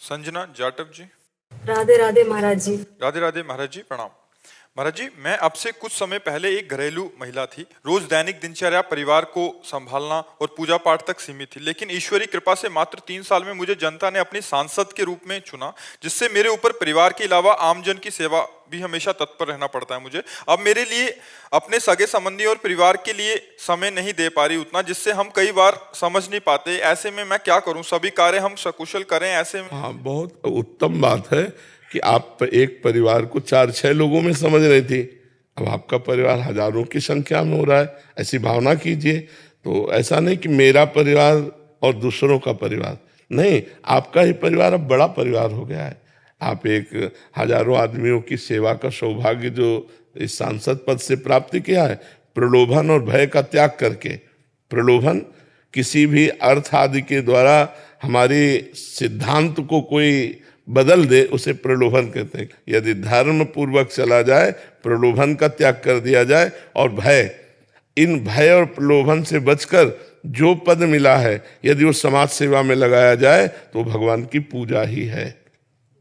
संजना जाटव जी। राधे राधे महाराज जी। राधे राधे महाराज जी, प्रणाम। महाराज जी, मैं अब से कुछ समय पहले एक घरेलू महिला थी। रोज दैनिक दिनचर्या, परिवार को संभालना और पूजा पाठ तक सीमित थी, लेकिन ईश्वरी कृपा से मात्र 3 साल में मुझे जनता ने अपनी सांसद के रूप में चुना, जिससे मेरे ऊपर परिवार के अलावा आमजन की सेवा भी हमेशा तत्पर रहना पड़ता है मुझे। अब मेरे लिए अपने सगे संबंधी और परिवार के लिए समय नहीं दे पा रही उतना, जिससे हम कई बार समझ नहीं पाते। ऐसे में मैं क्या करूं? सभी कार्य हम सकुशल करें ऐसे में। हाँ, बहुत उत्तम बात है कि आप एक परिवार को 4-6 लोगों में समझ रही थी। अब आपका परिवार हजारों की संख्या में हो रहा है, ऐसी भावना कीजिए। तो ऐसा नहीं कि मेरा परिवार और दूसरों का परिवार, नहीं, आपका ही परिवार अब बड़ा परिवार हो गया है। आप एक हजारों आदमियों की सेवा का सौभाग्य जो इस सांसद पद से प्राप्त किया है, प्रलोभन और भय का त्याग करके। प्रलोभन किसी भी अर्थ आदि के द्वारा हमारे सिद्धांत को कोई बदल दे, उसे प्रलोभन कहते हैं। यदि धर्म पूर्वक चला जाए, प्रलोभन का त्याग कर दिया जाए, और भय, इन भय और प्रलोभन से बचकर जो पद मिला है यदि वो समाज सेवा में लगाया जाए तो भगवान की पूजा ही है।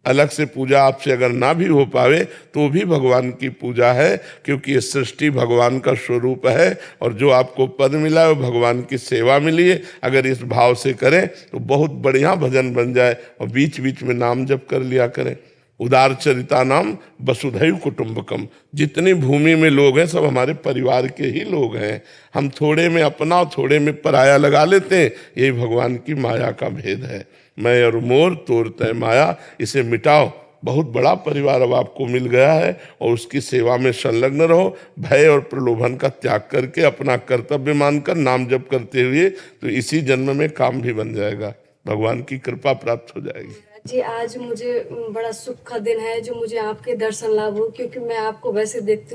अलग से पूजा आपसे अगर ना भी हो पावे तो भी भगवान की पूजा है, क्योंकि ये सृष्टि भगवान का स्वरूप है। और जो आपको पद मिला है वो भगवान की सेवा मिली है। अगर इस भाव से करें तो बहुत बढ़िया भजन बन जाए, और बीच बीच में नाम जप कर लिया करें। उदार चरिता नाम वसुधैव कुटुंबकम। जितनी भूमि में लोग हैं सब हमारे परिवार के ही लोग हैं। हम थोड़े में अपना और थोड़े में पराया लगा लेते हैं, यही भगवान की माया का भेद है। मैं और मोर तोर तय माया, इसे मिटाओ। बहुत बड़ा परिवार अब आपको मिल गया है, और उसकी सेवा में संलग्न रहो। भय और प्रलोभन का त्याग करके अपना कर्तव्य मानकर नाम जप करते हुए, तो इसी जन्म में काम भी बन जाएगा, भगवान की कृपा प्राप्त हो जाएगी। जी, आज मुझे बड़ा सुख का दिन है जो मुझे आपके दर्शन लाभ हो, क्योंकि मैं आपको वैसे देखती हूँ